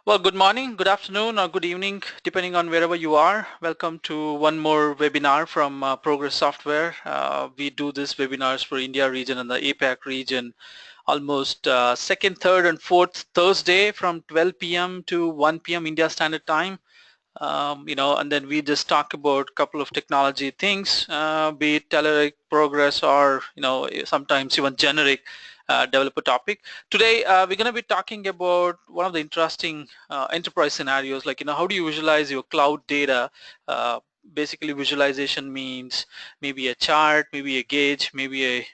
Well, good morning, good afternoon, or good evening, depending on wherever you are. Welcome to one more webinar from Progress Software. We do these webinars for India region and the APAC region almost second, third, and fourth Thursday from 12 p.m. to 1 p.m. India Standard Time. And then we just talk about a couple of technology things, be it Datadirect progress or sometimes even generic developer topic. Today we're going to be talking about one of the interesting enterprise scenarios, like how do you visualize your cloud data. Basically, visualization means maybe a chart, maybe a gauge, maybe a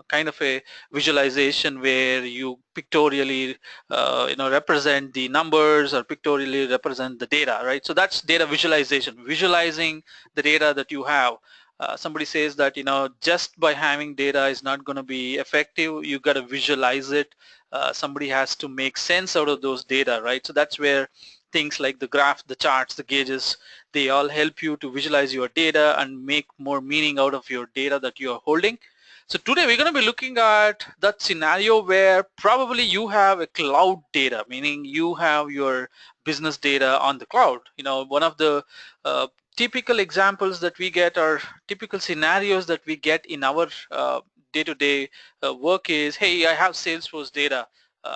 kind of a visualization where you pictorially represent the numbers or pictorially represent the data, right? So that's data visualization, visualizing the data that you have. Somebody says that just by having data is not going to be effective. You got to visualize it. Somebody has to make sense out of those data, right? So that's where things like the graph, the charts, the gauges, they all help you to visualize your data and make more meaning out of your data that you are holding. So today we're going to be looking at that scenario where probably you have a cloud data, meaning you have your business data on the cloud. One of the typical examples that we get, or typical scenarios that we get in our day-to-day work is, hey, I have Salesforce data.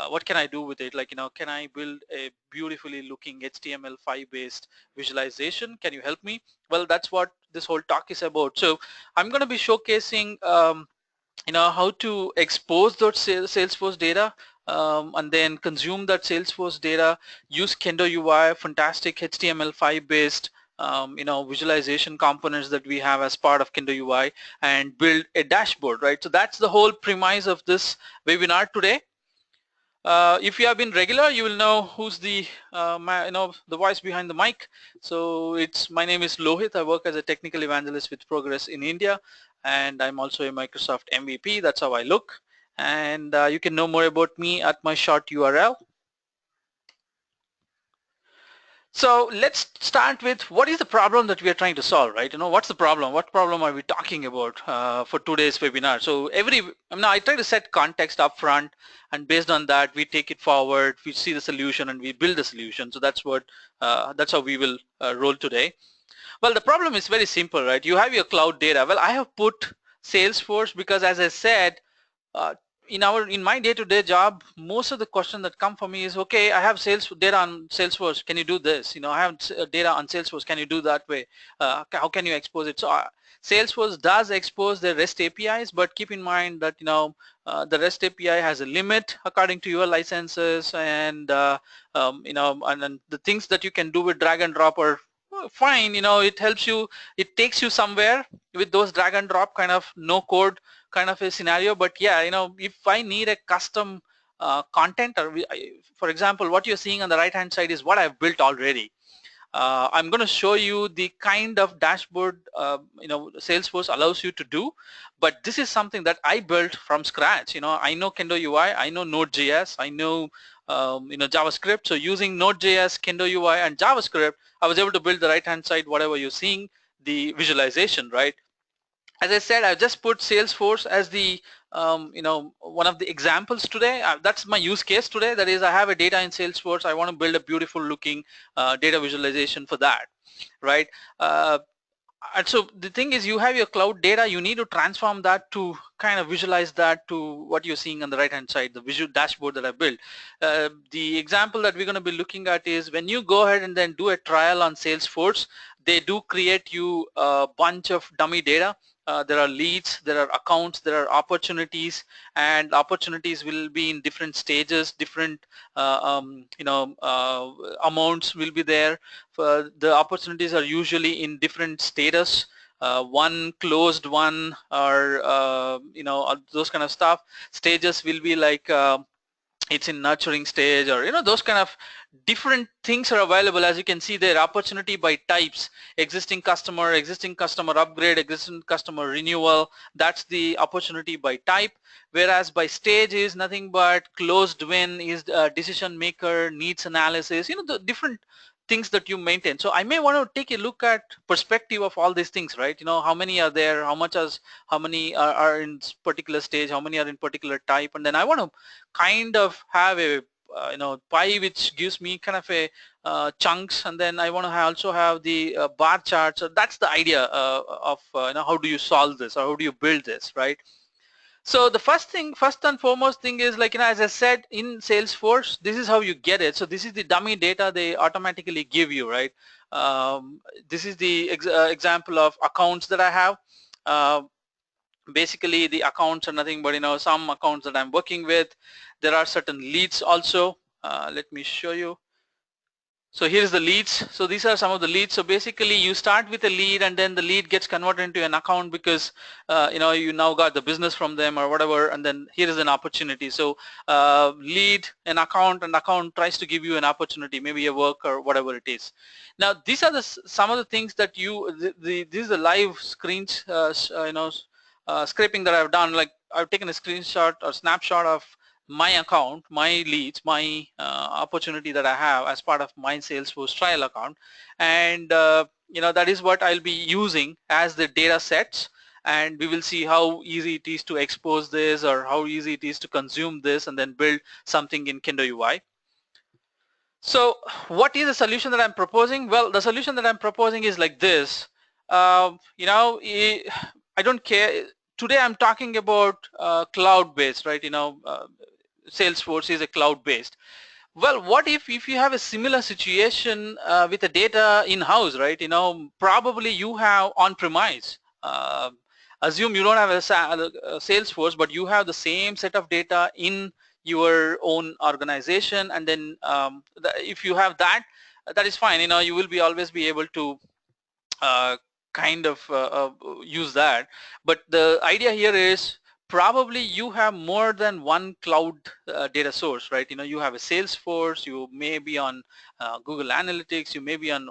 What can I do with it? Like, can I build a beautifully looking HTML5 based visualization? Can you help me? Well, that's what this whole talk is about. So I'm going to be showcasing how to expose that Salesforce data, and then consume that Salesforce data, use Kendo UI, fantastic HTML5 based visualization components that we have as part of Kendo UI, and build a dashboard, right? So that's the whole premise of this webinar today. If you have been regular, you will know who's the the voice behind the mic. So my name is Lohit. I work as a technical evangelist with Progress in India, and I'm also a Microsoft MVP. That's how I look. And you can know more about me at my short URL. So let's start with what is the problem that we are trying to solve, right? What's the problem? What problem are we talking about for today's webinar? So I try to set context up front, and based on that, we take it forward, we see the solution, and we build the solution. So that's how we will roll today. Well, the problem is very simple, right? You have your cloud data. Well, I have put Salesforce because, as I said, uh, in my day-to-day job, most of the question that come for me is, okay, I have sales data on Salesforce, can you do this? I have data on Salesforce, can you do that way? How can you expose it? So Salesforce does expose the REST APIs, but keep in mind that the REST API has a limit according to your licenses, and and the things that you can do with drag and drop are fine. It helps you, it takes you somewhere with those drag and drop kind of no code kind of a scenario. But yeah, if I need a custom content, or for example, what you're seeing on the right hand side is what I've built already. I'm going to show you the kind of dashboard Salesforce allows you to do, but this is something that I built from scratch. I know Kendo UI, I know Node.js, I know JavaScript. So using Node.js, Kendo UI, and JavaScript, I was able to build the right hand side, whatever you're seeing, the visualization, right? As I said, I just put Salesforce as the one of the examples today. That's my use case today. That is, I have a data in Salesforce. I want to build a beautiful looking data visualization for that, right? And so the thing is, you have your cloud data, you need to transform that to kind of visualize that to what you're seeing on the right hand side, the visual dashboard that I built. The example that we're going to be looking at is when you go ahead and then do a trial on Salesforce, they do create you a bunch of dummy data. There are leads, there are accounts, there are opportunities, and opportunities will be in different stages, different amounts will be there. The opportunities are usually in different status, one closed, one, or those kind of stuff. Stages will be like it's in nurturing stage, or those kind of different things are available. As you can see there, opportunity by types: existing customer upgrade, existing customer renewal. That's the opportunity by type. Whereas by stage is nothing but closed win, is decision maker, needs analysis, the different things that you maintain. So I may want to take a look at perspective of all these things, right? How many are there, how many are in particular stage, how many are in particular type, and then I want to kind of have a pie which gives me kind of a chunks, and then I want to also have the bar chart. So that's the idea of how do you solve this, or how do you build this, right? So the first and foremost thing is, like, as I said, in Salesforce, this is how you get it. So this is the dummy data they automatically give you, right? This is the example of accounts that I have. Basically the accounts are nothing but some accounts that I'm working with. There are certain leads also. Let me show you. So here's the leads. So these are some of the leads. So basically you start with a lead, and then the lead gets converted into an account because you now got the business from them or whatever, and then here is an opportunity. So lead, an account, and account tries to give you an opportunity, maybe a work or whatever it is. Now these are some of the things that this is the live screens scraping that I've done. Like, I've taken a screenshot or snapshot of my account, my leads, my opportunity that I have as part of my Salesforce trial account, and that is what I'll be using as the data sets, and we will see how easy it is to expose this, or how easy it is to consume this and then build something in Kendo UI. So what is the solution that I'm proposing? Well, the solution that I'm proposing is like this. I don't care. Today I'm talking about cloud-based, right? Salesforce is a cloud-based. Well, what if you have a similar situation with the data in-house, right? Probably you have on-premise. Assume you don't have a Salesforce, but you have the same set of data in your own organization, and then if you have that, that is fine. You will always be able to uh, kind of use that. But the idea here is, probably you have more than one cloud data source, right? You have a Salesforce, you may be on Google Analytics, you may be on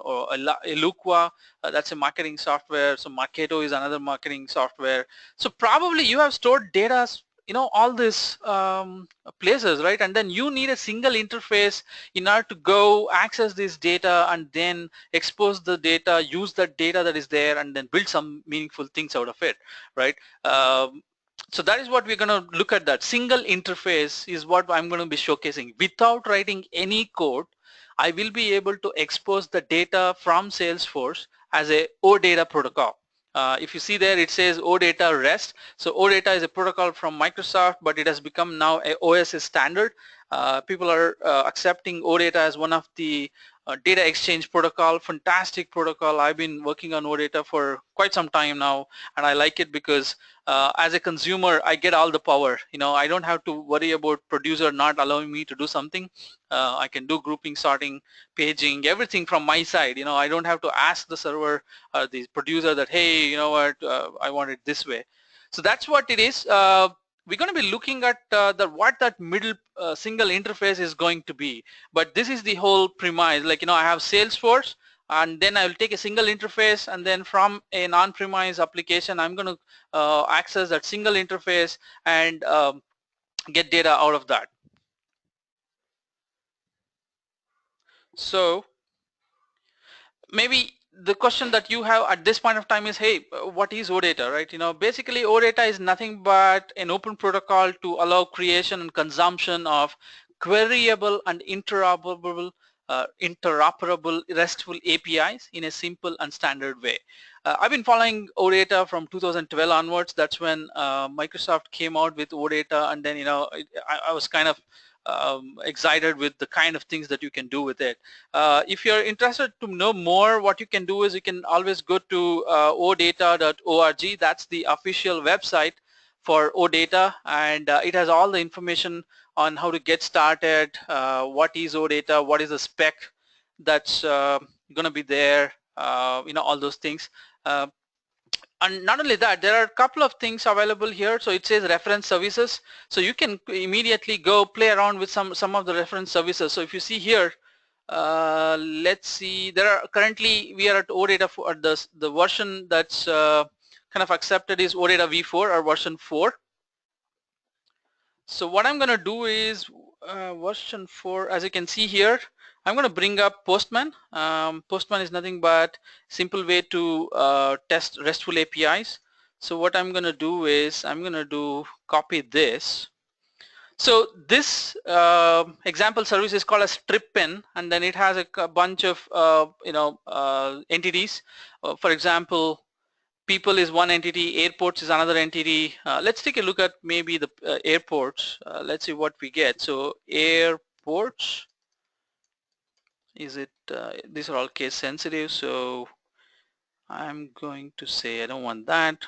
Eloqua, that's a marketing software. So Marketo is another marketing software. So probably you have stored data, all these places, right? And then you need a single interface in order to go access this data and then expose the data, use that data that is there, and then build some meaningful things out of it, right? So that is what we're going to look at. That single interface is what I'm going to be showcasing. Without writing any code, I will be able to expose the data from Salesforce as a OData protocol. If you see there, it says OData REST. So OData is a protocol from Microsoft, but it has become now a OSS standard. People are accepting OData as one of the data exchange protocol. Fantastic protocol. I've been working on OData for quite some time now, and I like it because as a consumer, I get all the power. I don't have to worry about producer not allowing me to do something. I can do grouping, sorting, paging, everything from my side. I don't have to ask the server or the producer that, hey, you know what, I want it this way. So that's what it is. We're going to be looking at what that middle single interface is going to be. But this is the whole premise. Like, I have Salesforce, and then I will take a single interface, and then from an on-premise application, I'm going to access that single interface and get data out of that. So maybe the question that you have at this point of time is, hey, what is OData, right? Basically OData is nothing but an open protocol to allow creation and consumption of queryable and interoperable RESTful APIs in a simple and standard way. I've been following OData from 2012 onwards. That's when Microsoft came out with OData, and then I was kind of excited with the kind of things that you can do with it. If you're interested to know more, what you can do is you can always go to odata.org. That's the official website for OData, and it has all the information on how to get started, what is OData, what is the spec that's going to be there, all those things. And not only that, there are a couple of things available here. So it says reference services. So you can immediately go play around with some of the reference services. So if you see here, let's see, currently we are at OData for the version that's kind of accepted is OData v4 or version 4. So what I'm going to do is version 4, as you can see here, I'm going to bring up Postman. Postman is nothing but simple way to test RESTful APIs. So what I'm going to do is I'm going to copy this. So this example service is called a strip pin, and then it has a bunch of entities. For example, people is one entity, airports is another entity. Let's take a look at maybe the airports. Let's see what we get. So airports, is it, these are all case sensitive, so I'm going to say I don't want that.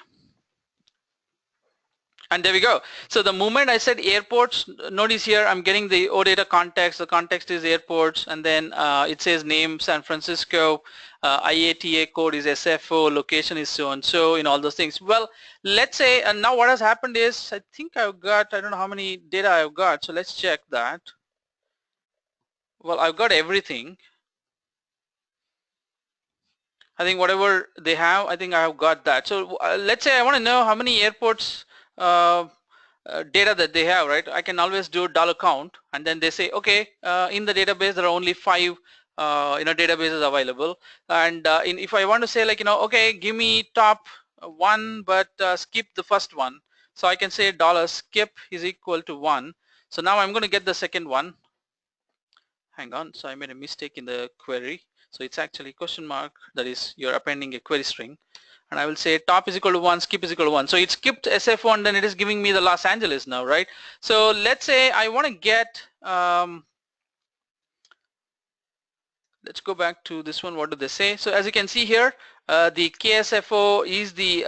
And there we go. So the moment I said airports, notice here I'm getting the OData context. The context is airports, and then it says name San Francisco, IATA code is SFO, location is so and so, in all those things. Well, let's say, and now what has happened is I think I've got, I don't know how many data I've got, so let's check that. Well, I've got everything. I think whatever they have, I think I have got that. So let's say I want to know how many airports uh, data that they have, right? I can always do dollar count, and then they say, okay, in the database there are only 5 databases available, and if I want to say, like, okay, give me top one, but skip the first one, so I can say dollar skip is equal to 1. So now I'm going to get the second one. Hang on, so I made a mistake in the query. So it's actually question mark, that is you're appending a query string, and I will say top is equal to 1, skip is equal to 1. So it skipped SF1, then it is giving me the Los Angeles now, right? So let's say I want to get, let's go back to this one. What do they say? So as you can see here, the KSFO is the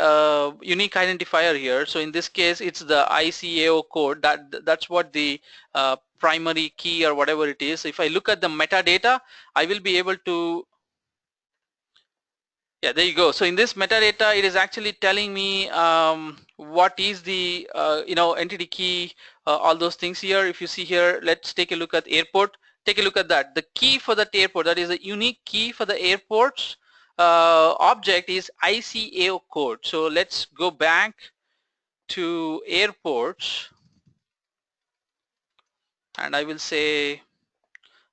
unique identifier here. So in this case, it's the ICAO code. That's what the primary key or whatever it is. If I look at the metadata, I will be able to, yeah, there you go. So in this metadata, it is actually telling me what is the entity key, all those things here. If you see here, let's take a look at airport. Take a look at that. The key for that airport, that is a unique key for the airport's object, is ICAO code. So let's go back to airports, and I will say,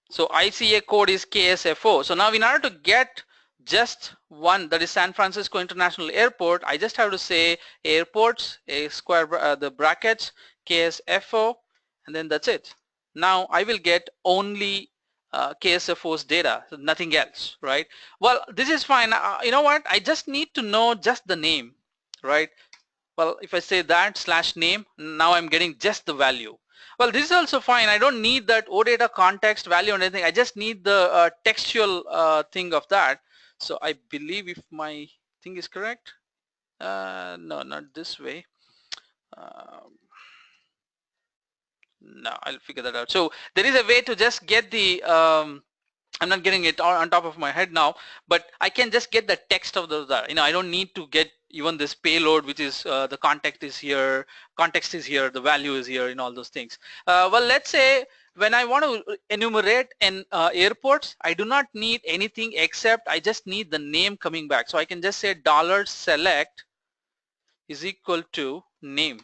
so ICA code is KSFO. So now in order to get just one, that is San Francisco International Airport, I just have to say airports, a square, the brackets, KSFO, and then that's it. Now I will get only KSFO's data, so nothing else, right? Well, this is fine. You know what? I just need to know just the name, right? Well, if I say that slash name, now I'm getting just the value. Well, this is also fine. I don't need that OData context value or anything. I just need the textual thing of that. So I believe if my thing is correct, no, not this way. No, I'll figure that out. So there is a way to just get the I'm not getting it on top of my head now, but I can just get the text of the, I don't need to get even this payload, which is the context is here, the value is here, all those things. Well, let's say when I want to enumerate an airports, I do not need anything except I just need the name coming back. So I can just say $select is equal to name.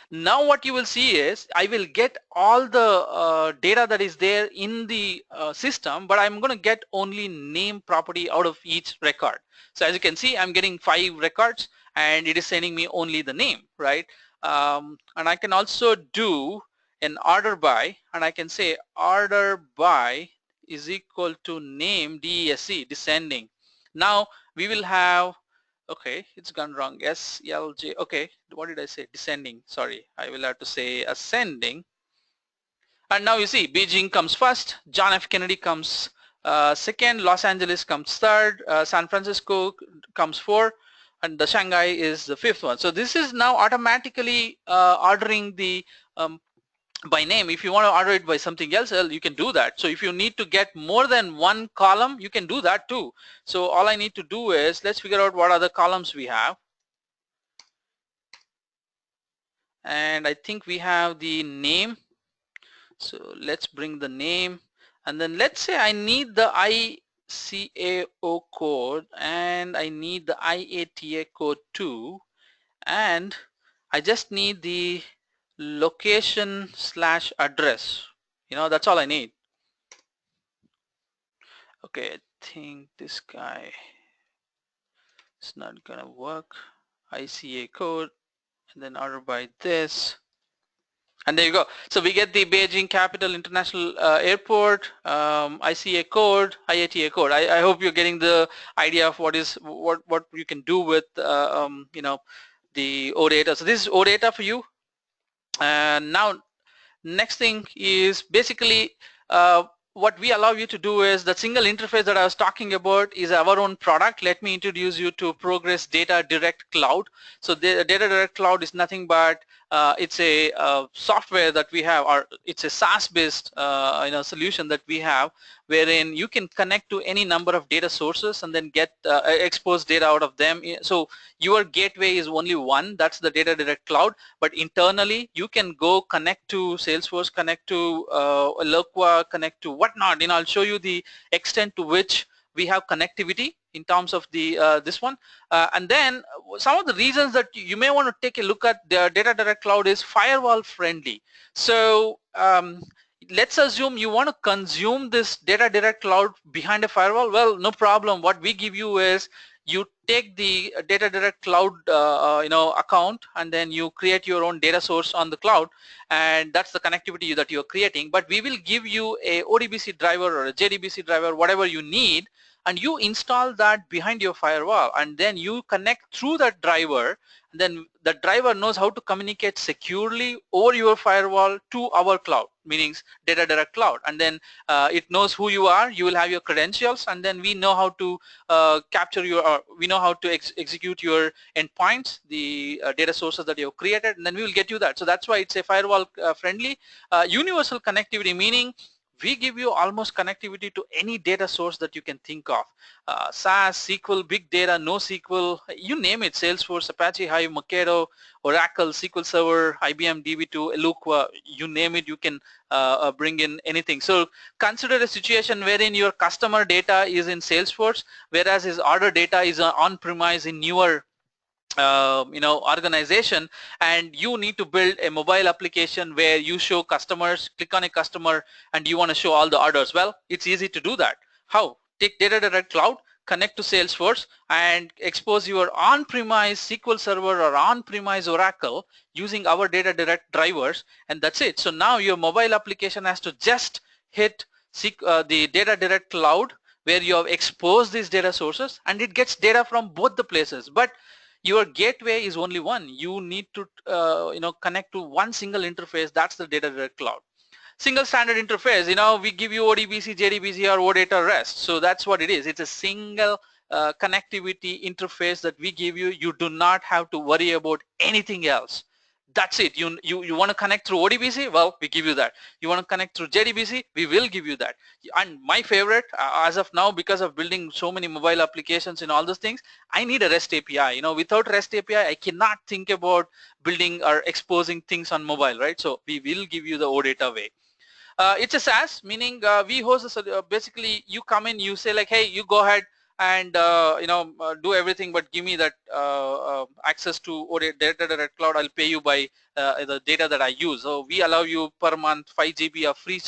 Now what you will see is I will get all the data that is there in the system, but I'm going to get only name property out of each record. So as you can see, I'm getting 5 records and it is sending me only the name, right? And I can also do an order by, and I can say order by is equal to name, DESC, descending. Now we will have, okay, it's gone wrong, SLJ. Okay, what did I say? Descending, sorry, I will have to say ascending. And now you see Beijing comes first, John F. Kennedy comes second, Los Angeles comes third, San Francisco comes fourth, and the Shanghai is the 5th one. So this is now automatically ordering the by name. If you want to order it by something else, you can do that. So if you need to get more than one column, you can do that too. So all I need to do is, let's figure out what other columns we have. And I think we have the name. So let's bring the name, and then let's say I need the ICAO code and I need the IATA code too, and I just need the location slash address. That's all I need. Okay, I think this guy is not gonna work. ICA code and then order by this. And there you go. So we get the Beijing Capital International Airport, ICA code, IATA code. I hope you're getting the idea of what you can do with the OData. So this is OData for you. And now next thing is basically what we allow you to do is the single interface that I was talking about is our own product. Let me introduce you to Progress Datadirect Cloud. So the Datadirect Cloud is nothing but it's a software that we have, or it's a SaaS-based solution that we have, wherein you can connect to any number of data sources and then get expose data out of them. So your gateway is only one, that's the Datadirect Cloud, but internally you can go connect to Salesforce, connect to Eloqua, connect to whatnot. I'll show you the extent to which we have connectivity in terms of the this one, and then some of the reasons that you may want to take a look at the Datadirect Cloud is firewall friendly. So let's assume you want to consume this Datadirect Cloud behind a firewall. Well, no problem. What we give you is you take the Datadirect Cloud account, and then you create your own data source on the cloud, and that's the connectivity that you're creating. But we will give you a ODBC driver or a JDBC driver, whatever you need, and you install that behind your firewall, and then you connect through that driver, and then the driver knows how to communicate securely over your firewall to our cloud, meaning Datadirect Cloud, and then it knows who you are, you will have your credentials, and then we know how to capture your, we know how to execute your endpoints, the data sources that you've created, and then we will get you that. So that's why it's a firewall friendly universal connectivity, meaning we give you almost connectivity to any data source that you can think of. SAS, SQL, big data, NoSQL, you name it, Salesforce, Apache Hive, Mockado, Oracle, SQL Server, IBM DB2, Eloqua, you name it, you can bring in anything. So consider a situation wherein your customer data is in Salesforce, whereas his order data is on-premise in newer organization, and you need to build a mobile application where you show customers, click on a customer, and you want to show all the orders. Well, it's easy to do that. How? Take Datadirect Cloud, connect to Salesforce, and expose your on-premise SQL Server or on-premise Oracle using our Datadirect drivers, and that's it. So now your mobile application has to just hit the Datadirect Cloud, where you have exposed these data sources, and it gets data from both the places. But your gateway is only one. You need to connect to one single interface. That's the Datadirect Cloud. Single standard interface, we give you ODBC, JDBC, or OData REST. So that's what it is. It's a single connectivity interface that we give you. You do not have to worry about anything else. That's it. You want to connect through ODBC? Well, we give you that. You want to connect through JDBC? We will give you that. And my favorite, as of now, because of building so many mobile applications and all those things, I need a REST API. Without REST API, I cannot think about building or exposing things on mobile, right? So we will give you the OData way. It's a SaaS, meaning we host basically you come in, you say like, hey, you go ahead and do everything, but give me that access to Datadirect Cloud. I'll pay you by the data that I use. So we allow you per month 5 GB of free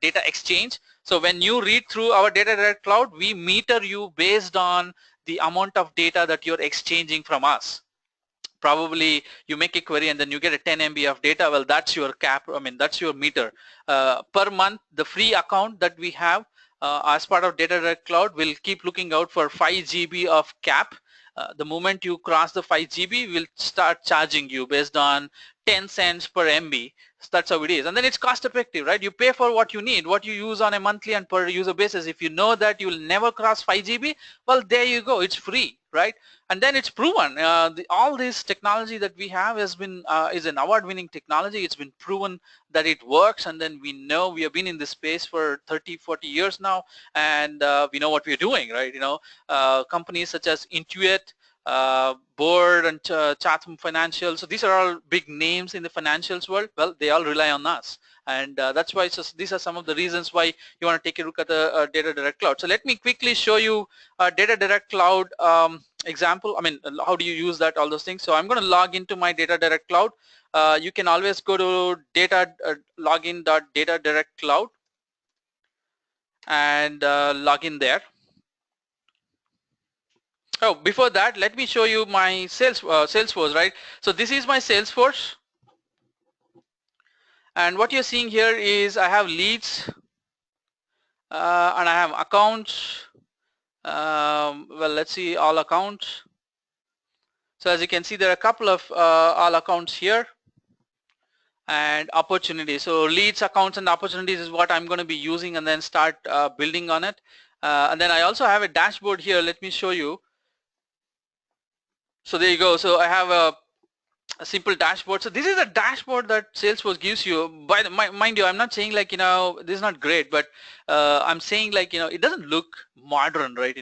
data exchange. So when you read through our Datadirect Cloud, we meter you based on the amount of data that you're exchanging from us. Probably you make a query and then you get a 10 MB of data. Well, that's your cap. I mean, that's your meter. Per month, the free account that we have as part of Datadirect Cloud will keep looking out for 5 GB of cap. The moment you cross the 5 GB, we'll start charging you based on 10 cents per MB. So that's how it is. And then it's cost effective, right? You pay for what you need, what you use on a monthly and per user basis. If you know that you will never cross 5 GB, well, there you go. It's free, right? And then it's proven. All this technology that we have has been is an award-winning technology. It's been proven that it works, and then we know we have been in this space for 30, 40 years now, and we know what we're doing, right? Companies such as Intuit, Board, and Chatham Financial. So these are all big names in the financials world. Well, they all rely on us, and that's why these are some of the reasons why you want to take a look at the Datadirect Cloud. So let me quickly show you Datadirect Cloud example. I mean, how do you use that, all those things. So I'm going to log into my Datadirect Cloud. You can always go to login.datadirect cloud and log in there. Oh, before that, let me show you my Salesforce, right? So this is my Salesforce, And what you're seeing here is I have leads and I have accounts. Well, let's see all accounts. So as you can see, there are a couple of all accounts here and opportunities. So leads, accounts, and opportunities is what I'm going to be using and then start building on it. And then I also have a dashboard here. Let me show you. So there you go. So I have a simple dashboard. So this is a dashboard that Salesforce gives you. Mind you, I'm not saying like, this is not great, but I'm saying like, it doesn't look modern, right?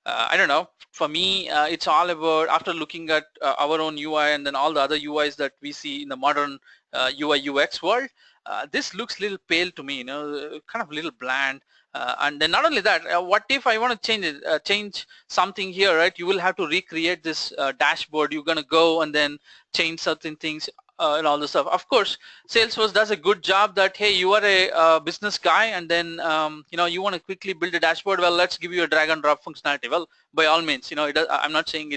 I don't know. For me, it's all about, after looking at our own UI and then all the other UIs that we see in the modern UI UX world, this looks a little pale to me, kind of a little bland. And then not only that, what if I want to change it, change something here, right? You will have to recreate this dashboard. You're going to go and then change certain things and all this stuff. Of course, Salesforce does a good job that, hey, you are a business guy and then, you want to quickly build a dashboard. Well, let's give you a drag and drop functionality. Well, by all means, I'm not saying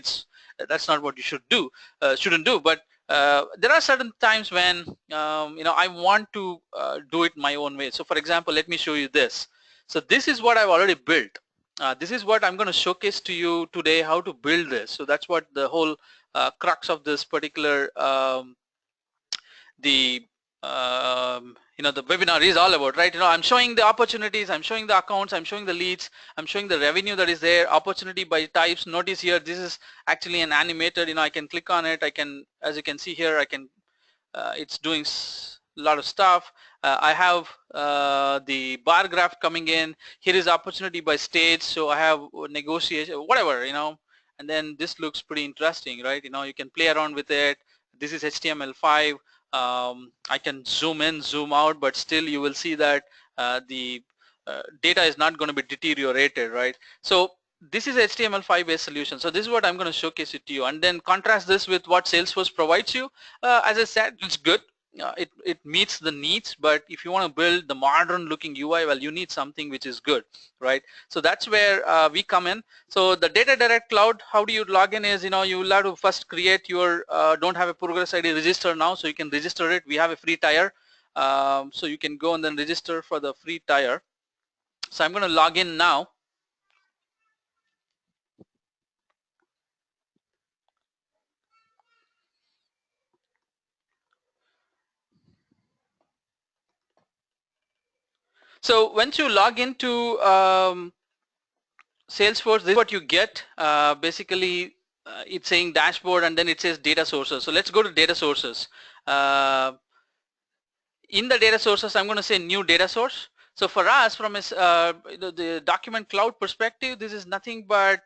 that's not what you shouldn't do, but there are certain times when, I want to do it my own way. So for example, let me show you this. So this is what I've already built. This is what I'm going to showcase to you today, how to build this. So that's what the whole crux of this particular the webinar is all about, right? I'm showing the opportunities, I'm showing the accounts, I'm showing the leads, I'm showing the revenue that is there, opportunity by types. Notice here, this is actually an animated. I can click on it. I can, as you can see here, I can. It's doing a lot of stuff. I have the bar graph coming in. Here is opportunity by stage. So I have negotiation, whatever, and then this looks pretty interesting, right? You can play around with it. This is HTML5. I can zoom in, zoom out, but still you will see that the data is not going to be deteriorated, right? So this is HTML5 based solution. So this is what I'm going to showcase it to you, and then contrast this with what Salesforce provides you. As I said, it's good. It meets the needs, but if you want to build the modern looking UI, well, you need something which is good, right? So that's where we come in. So the Datadirect cloud, how do you log in is, you will have to first create your, don't have a progress ID, register now, so you can register it. We have a free tier, so you can go and then register for the free tier. So I'm going to log in now. So once you log into Salesforce, this is what you get. Basically, it's saying dashboard and then it says data sources. So let's go to data sources. In the data sources, I'm going to say new data source. So for us, from the document cloud perspective, this is nothing but,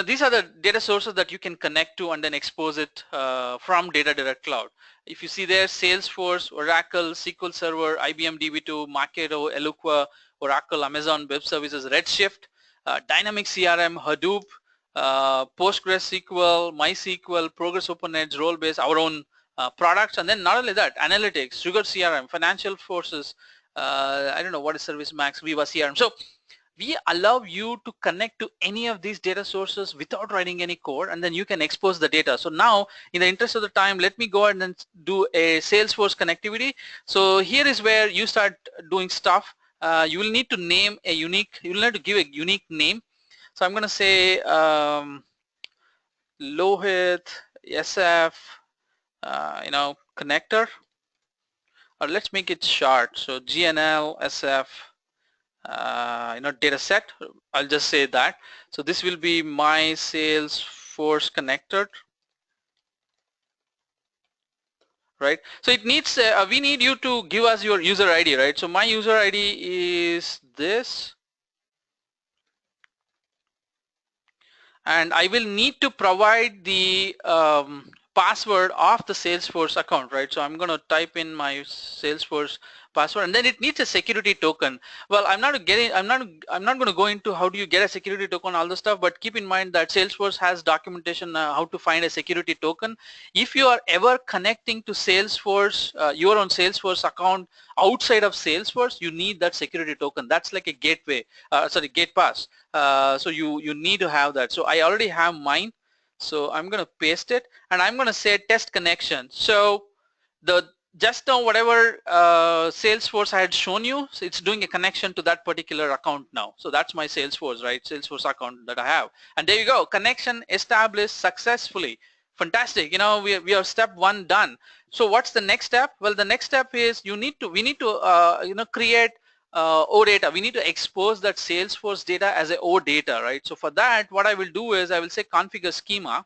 these are the data sources that you can connect to and then expose it from Datadirect Cloud. If you see there, Salesforce, Oracle, SQL Server, IBM DB2, Marketo, Eloqua, Oracle, Amazon Web Services, Redshift, Dynamic CRM, Hadoop, PostgreSQL, MySQL, Progress Open Edge, Role-Based, our own products, and then not only that, analytics, Sugar CRM, Financial Forces, I don't know what is ServiceMax, Viva CRM. So we allow you to connect to any of these data sources without writing any code, and then you can expose the data. So now, in the interest of the time, let me go and then do a Salesforce connectivity. So here is where you start doing stuff. You will need to name a unique, you will need to give a unique name. So I'm going to say Lohit SF, connector, or let's make it short. So GNL SF, data set. I'll just say that. So this will be my Salesforce connector, right? So it needs, we need you to give us your user ID, right? So my user ID is this, and I will need to provide the password of the Salesforce account, right? So I'm going to type in my Salesforce password, and then it needs a security token. Well, I'm not going to go into how do you get a security token, all the stuff, but keep in mind that Salesforce has documentation how to find a security token. If you are ever connecting to Salesforce, your own Salesforce account outside of Salesforce, you need that security token. That's like a gateway, gate pass. So you need to have that. So I already have mine. So I'm going to paste it, and I'm going to say test connection. So the just now whatever Salesforce I had shown you, so it's doing a connection to that particular account now. So that's my Salesforce, right? Salesforce account that I have. And there you go, connection established successfully. Fantastic. You know, we have step one done. So what's the next step? Well, the next step is we need to you know, create OData. We need to expose that Salesforce data as a OData, right? So for that, what I will do is I will say configure schema.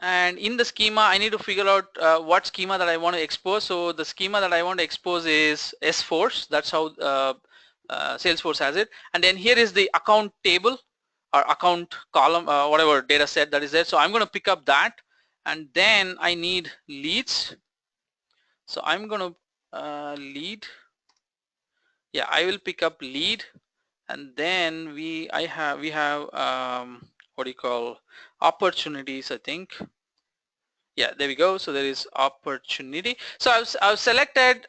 And in the schema I need to figure out what schema that I want to expose. So the schema that I want to expose is S-Force. That's how Salesforce has it. And then here is the account table or account column, whatever data set that is there. So I'm going to pick up that, and then I need leads. So I'm going to lead. Yeah, I will pick up lead, and then we have what do you call, opportunities, I think. Yeah, there we go. So there is opportunity. So I've selected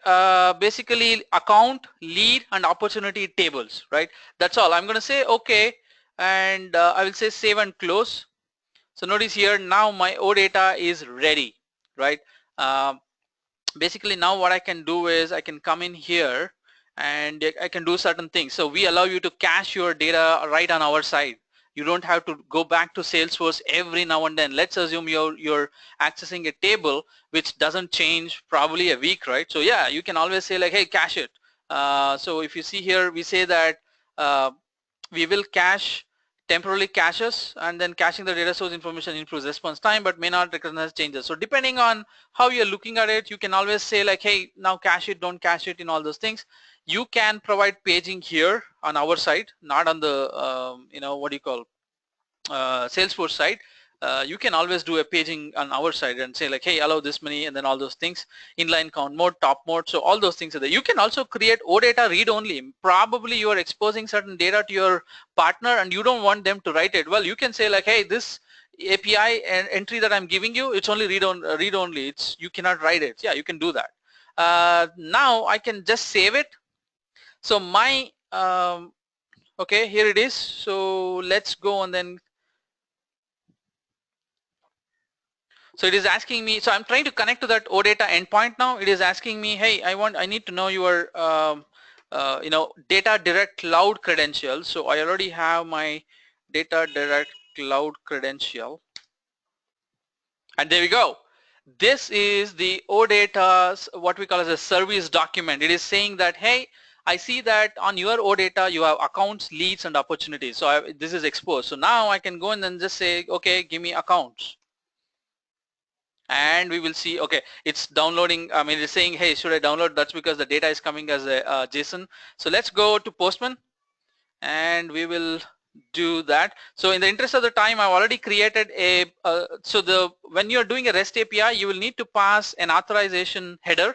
basically account, lead, and opportunity tables, right? That's all. I'm going to say okay, and I will say save and close. So notice here now my OData is ready, right? Um, Basically now what I can do is I can come in here and I can do certain things. So we allow you to cache your data right on our side. You don't have to go back to Salesforce every now and then. Let's assume you're accessing a table which doesn't change probably a week, right? So yeah, you can always say like, hey, cache it. So if you see here, we say that uh, we will cache, temporarily caches, and then caching the data source information improves response time but may not recognize changes. So depending on how you're looking at it, you can always say like, hey, now cache it, don't cache it, in all those things. You can provide paging here on our side, not on the you know, what do you call, Salesforce side. You can always do a paging on our side and say like, hey, allow this many, and then all those things, inline count mode, top mode. So all those things are there. You can also create OData read only. Probably you are exposing certain data to your partner and you don't want them to write it. Well, you can say like, hey, this API and entry that I'm giving you, it's only read only. It's, you cannot write it. Yeah, you can do that. Now I can just save it. So my okay, here it is. So let's go and then. So it is asking me, so I'm trying to connect to that OData endpoint now. It is asking me, hey, I need to know your, you know, Datadirect cloud credentials. So I already have my Datadirect cloud credential. And there we go. This is the OData's, what we call as a service document. It is saying that, hey, I see that on your OData you have accounts, leads, and opportunities. So this is exposed. So now I can go and then just say, okay, give me accounts. And we will see, okay, it's downloading. I mean, it's saying, hey, should I download? That's because the data is coming as a JSON. So let's go to Postman and we will do that. So in the interest of the time, I've already created a when you're doing a REST API, you will need to pass an authorization header,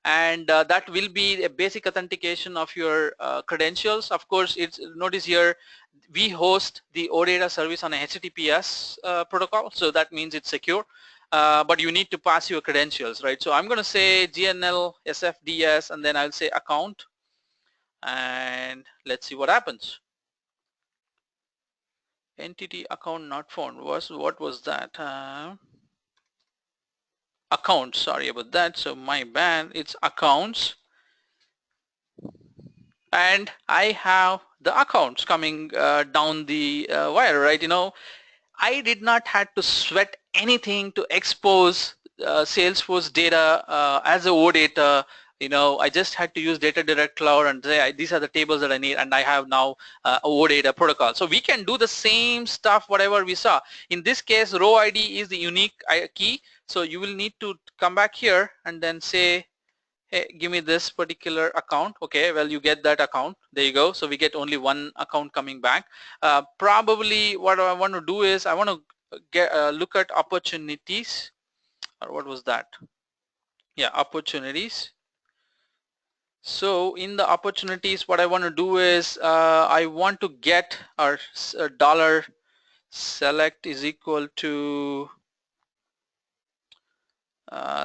and that will be a basic authentication of your credentials. Of course, it's, notice here we host the OData service on a HTTPS protocol, so that means it's secure. But you need to pass your credentials, right? So I'm going to say GNL SFDS, and then I'll say account, and let's see what happens. Entity account not found. What was that? Account, sorry about that. So my bad, it's accounts, and I have the accounts coming down the wire, right? You know, I did not had to sweat anything to expose Salesforce data as a OData. You know, I just had to use Datadirect Cloud and say these are the tables that I need, and I have now a OData protocol. So we can do the same stuff whatever we saw. In this case, row ID is the unique key. So you will need to come back here and then say, hey, give me this particular account. Okay, well, you get that account. There you go. So we get only one account coming back. Probably what I want to do is I want to get look at opportunities, or what was that? Yeah, opportunities. So in the opportunities, what I want to do is I want to get our dollar select is equal to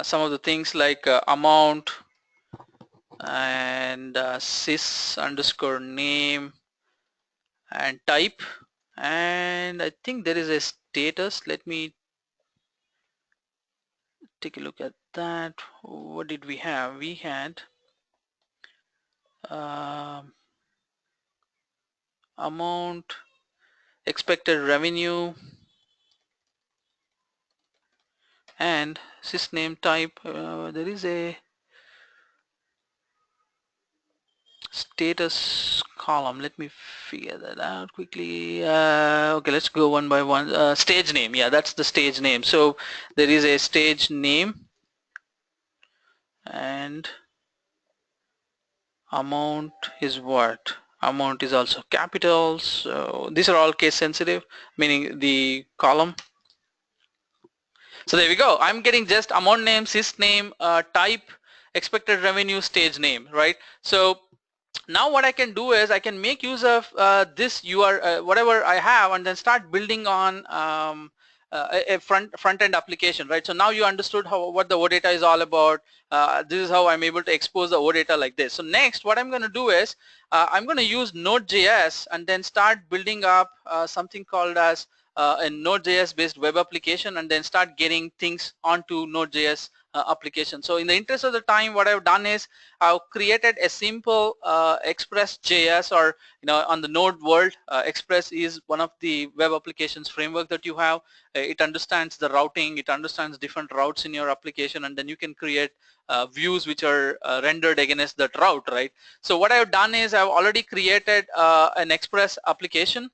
some of the things like amount and sys underscore name and type, and I think there is a status. Let me take a look at that. What did we have? We had amount, expected revenue, and sysname type. There is a status column. Let me figure that out quickly. Okay, let's go one by one. Stage name. Yeah, that's the stage name. So there is a stage name, and amount is what? Amount is also capitals. So these are all case sensitive, meaning the column. So there we go. I'm getting just amount name, sys name, type, expected revenue, stage name, right? So now what I can do is I can make use of this whatever I have, and then start building on a front end application, right? So now you understood what the OData is all about. This is how I'm able to expose the OData like this. So next what I'm going to do is I'm going to use Node.js and then start building up something called as a Node.js based web application, and then start getting things onto Node.js application. So in the interest of the time, what I've done is I've created a simple Express.js, or on the Node world, Express is one of the web applications framework that you have. It understands the routing, it understands different routes in your application, and then you can create views which are rendered against that route, right? So what I've done is I've already created an Express application.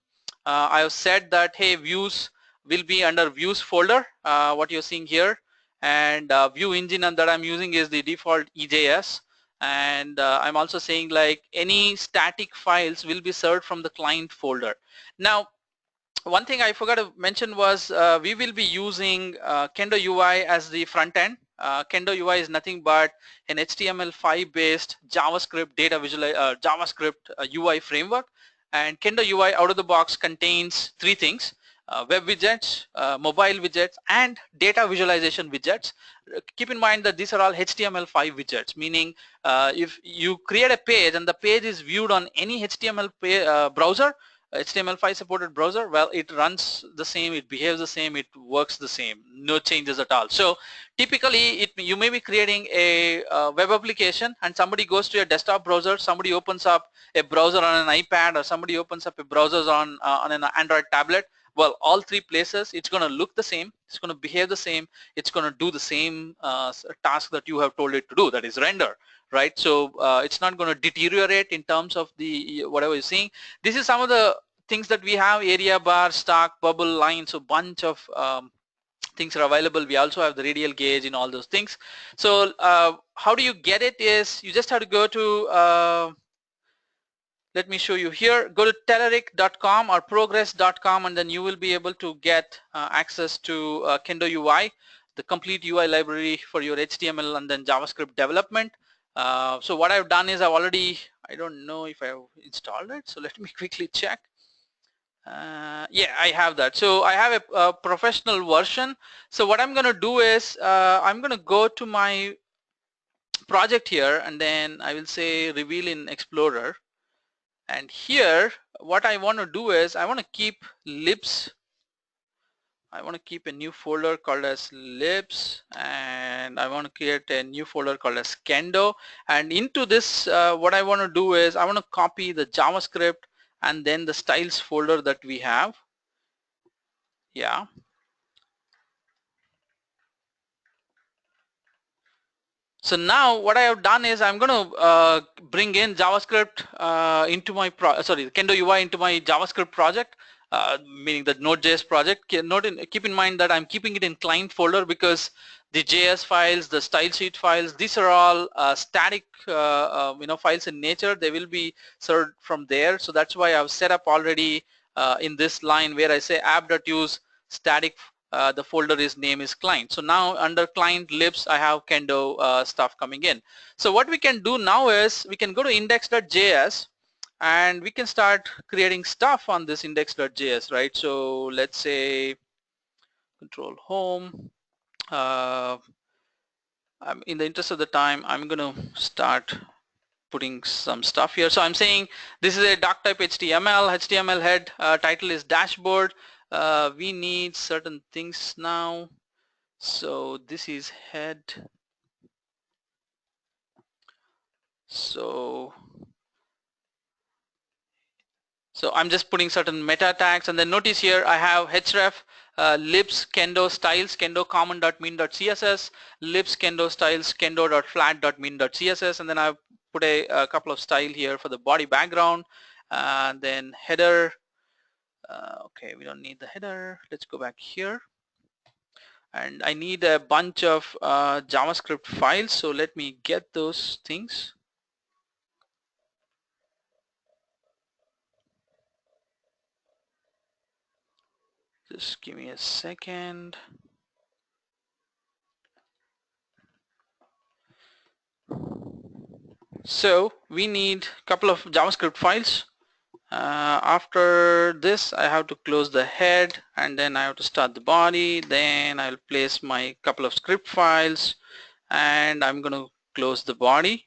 I have said that, hey, views will be under views folder, what you're seeing here, and view engine that I'm using is the default EJS, and I'm also saying like any static files will be served from the client folder. Now one thing I forgot to mention was we will be using Kendo UI as the front end. Kendo UI is nothing but an HTML5 based JavaScript JavaScript UI framework, and Kendo UI out of the box contains three things: web widgets, mobile widgets, and data visualization widgets. Keep in mind that these are all HTML5 widgets, meaning if you create a page and the page is viewed on any HTML browser, HTML5 supported browser, well, it runs the same, it behaves the same, it works the same, no changes at all. So typically you may be creating a web application and somebody goes to your desktop browser, somebody opens up a browser on an iPad, or somebody opens up a browser on an Android tablet. Well, all three places it's going to look the same, it's going to behave the same, it's going to do the same task that you have told it to do, that is render, right? So it's not going to deteriorate in terms of the whatever you're seeing. This is some of the things that we have: area bar, stack, bubble, line. So bunch of things are available. We also have the radial gauge and all those things. So how do you get it is you just have to go to let me show you here. Go to Telleric.com or progress.com, and then you will be able to get access to Kendo UI, the complete UI library for your HTML and then JavaScript development. So what I've done is I don't know if I've installed it, so let me quickly check. Yeah, I have that. So I have a professional version. So what I'm going to do is I'm going to go to my project here, and then I will say reveal in Explorer. And here what I want to do is I want to keep libs. I want to keep a new folder called as libs, and I want to create a new folder called as Kendo. And into this what I want to do is I want to copy the JavaScript and then the styles folder that we have. Yeah. So now what I have done is I'm going to bring in JavaScript into my Kendo UI into my JavaScript project, meaning the Node.js project. Keep in mind that I'm keeping it in client folder because the JS files, the style sheet files, these are all static files in nature. They will be served from there. So that's why I've set up already in this line where I say app.use static. The folder name is client. So now under client libs I have Kendo stuff coming in. So what we can do now is we can go to index.js and we can start creating stuff on this index.js, right? So let's say control home. In the interest of the time, I'm going to start putting some stuff here. So I'm saying this is a doc type HTML head, title is dashboard. We need certain things now. So this is head. So I'm just putting certain meta tags, and then notice here I have href, libs kendo styles kendo common.min.css, libs kendo styles kendo.flat.min.css, and then I've put a couple of style here for the body background, and then header. Okay, we don't need the header. Let's go back here, and I need a bunch of JavaScript files, so let me get those things. Just give me a second. So we need a couple of JavaScript files. After this, I have to close the head, and then I have to start the body. Then I'll place my couple of script files, and I'm going to close the body.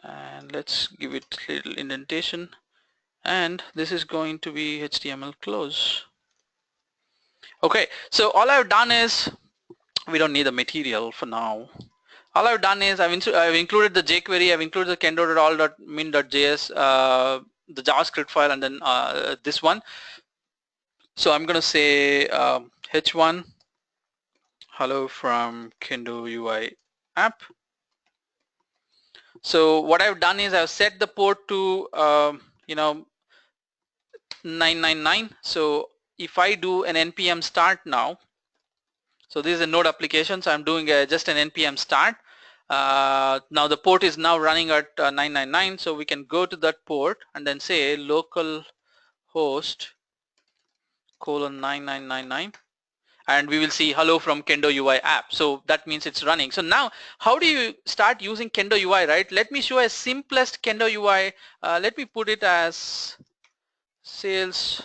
And let's give it a little indentation. And this is going to be HTML close. Okay, so all I've done is, we don't need the material for now. All I've done is I've included the jQuery, I've included the kendo.all.min.js, the JavaScript file, and then this one. So I'm going to say h1 hello from Kendo UI app. So what I've done is I've set the port to 999. So if I do an npm start now, so this is a node application, so I'm doing just an npm start. Now the port is now running at 999, so we can go to that port and then say local host colon 9999, and we will see hello from Kendo UI app. So that means it's running. So now how do you start using Kendo UI, right? Let me show a simplest Kendo UI. Let me put it as sales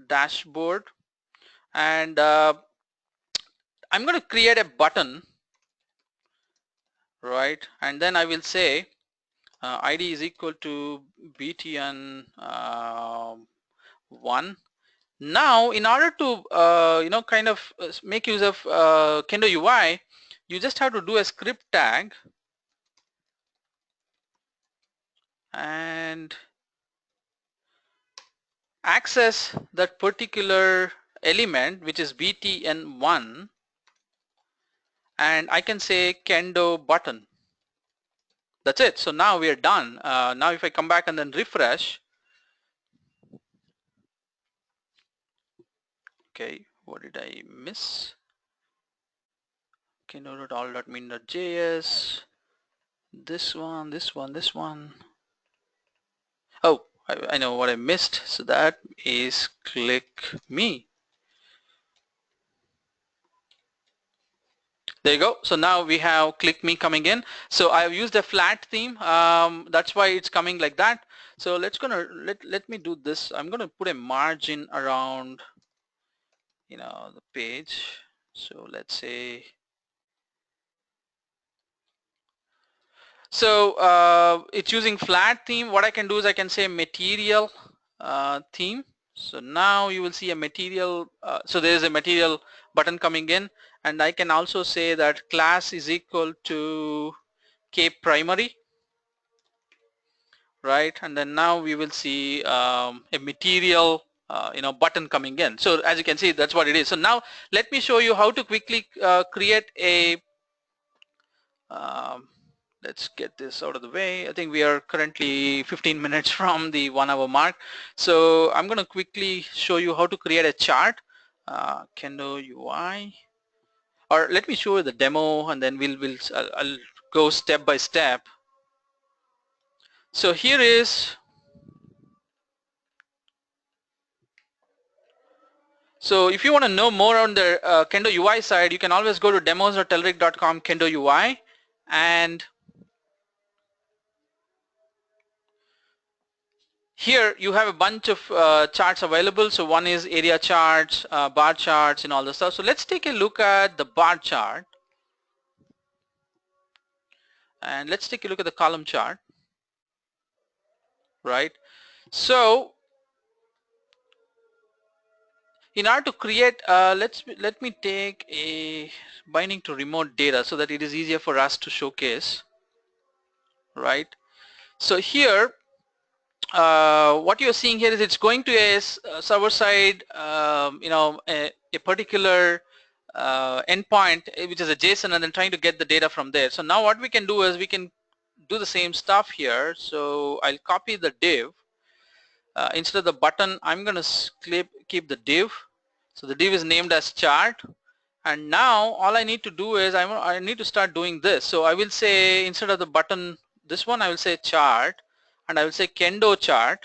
dashboard, and I'm going to create a button, right? And then I will say ID is equal to btn 1. Now in order to kind of make use of Kendo UI, you just have to do a script tag and access that particular element, which is btn1, and I can say Kendo button. That's it. So now we are done. Now if I come back and then refresh, okay, what did I miss? Kendo.all.min.js, this one, this one, this one. Oh, I know what I missed. So that is click me. There you go. So now we have click me coming in. So I've used a flat theme. That's why it's coming like that. So let me do this. I'm gonna put a margin around the page. So let's say, so it's using flat theme. What I can do is I can say material theme. So now you will see a material, so there is a material button coming in, and I can also say that class is equal to k primary, right? And then now we will see a material button coming in. So as you can see, that's what it is. So now let me show you how to quickly create a let's get this out of the way. I think we are currently 15 minutes from the 1 hour mark. So I'm going to quickly show you how to create a chart. Kendo UI, or let me show you the demo, and then I'll go step by step. So here is, so if you want to know more on the Kendo UI side, you can always go to demos.telric.com Kendo UI, and here you have a bunch of charts available. So one is area charts, bar charts, and all the stuff. So let's take a look at the bar chart, and let's take a look at the column chart, right? So In order to create, let me take a binding to remote data so that it is easier for us to showcase, right? So here, what you're seeing here is it's going to a server side, a particular endpoint, which is a JSON, and then trying to get the data from there. So now what we can do is we can do the same stuff here. So I'll copy the div. Instead of the button, I'm going to keep the div. So the div is named as chart. And now all I need to do is I need to start doing this. So I will say, instead of the button, this one, I will say chart, and I will say Kendo chart,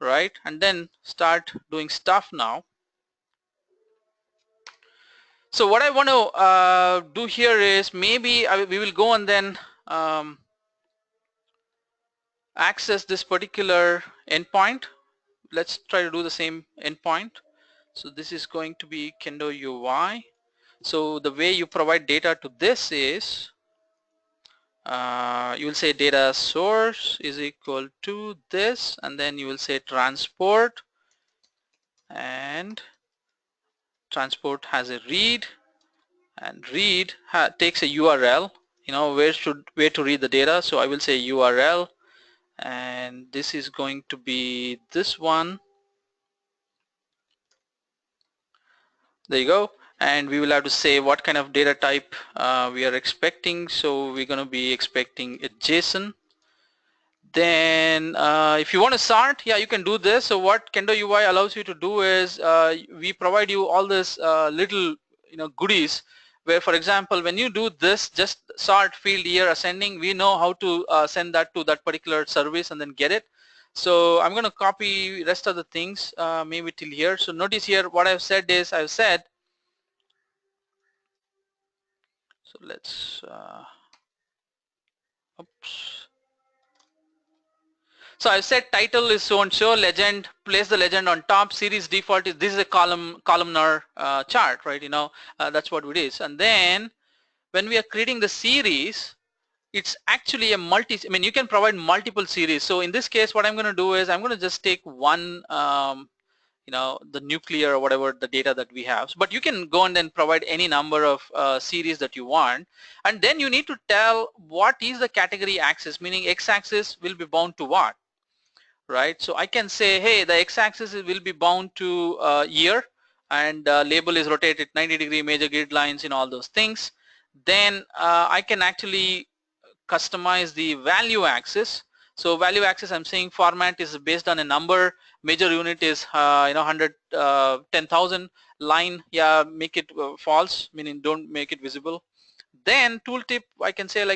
right? And then start doing stuff now. So what I want to do here is maybe we will go and then access this particular endpoint. Let's try to do the same endpoint. So this is going to be Kendo UI. So the way you provide data to this is you will say data source is equal to this, and then you will say transport, and transport has a read, and read takes a URL, where to read the data. So I will say URL, and this is going to be this one. There you go. And we will have to say what kind of data type we are expecting. So we're going to be expecting a JSON. Then if you want to sort, yeah, you can do this. So what Kendo UI allows you to do is we provide you all this little goodies, where for example when you do this, just sort field year ascending, we know how to send that to that particular service and then get it. So I'm going to copy rest of the things maybe till here. So notice here what I've said is I've said, so let's oops. So I've said title is so and so, legend, place the legend on top, series default is, this is a columnar chart, right? That's what it is. And then when we are creating the series, it's actually a you can provide multiple series. So in this case, what I'm going to do is I'm going to just take one, the nuclear or whatever the data that we have. But you can go and then provide any number of series that you want. And then you need to tell what is the category axis, meaning x-axis will be bound to what? Right? So I can say, hey, the x-axis will be bound to year, and label is rotated 90-degree, major grid lines, all those things. Then I can actually customize the value axis. So value axis, I'm saying format is based on a number, major unit is 10,000, line, yeah, make it false, meaning don't make it visible. Then tooltip, I can say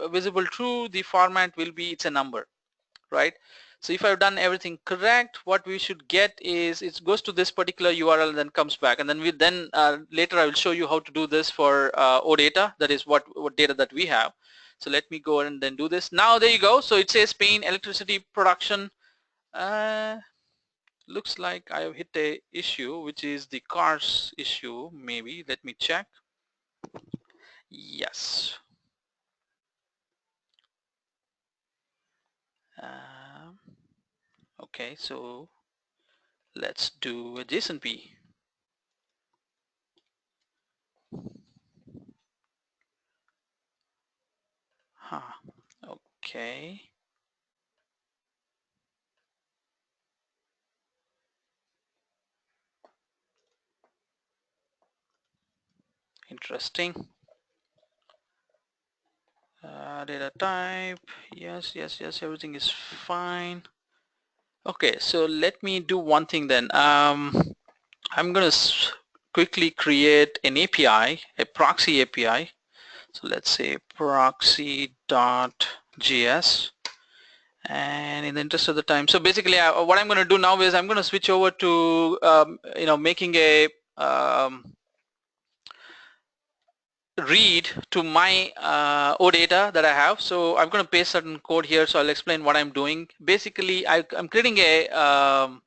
visible true, the format will be, it's a number, right? So if I've done everything correct, what we should get is it goes to this particular URL and then comes back, and then later I will show you how to do this for OData, that is what data that we have. So let me go and then do this. Now there you go. So it says Spain electricity production. Looks like I have hit a issue, which is the cars issue. Maybe let me check. Yes. Okay, so let's do a JSON-P. Okay. Interesting. Data type, yes, everything is fine. Okay, so let me do one thing then. I'm going to quickly create an API, a proxy API. So let's say proxy.js, and in the interest of the time, so basically what I'm going to do now is I'm going to switch over to making a read to my OData that I have. So I'm going to paste certain code here, so I'll explain what I'm doing. Basically I'm creating a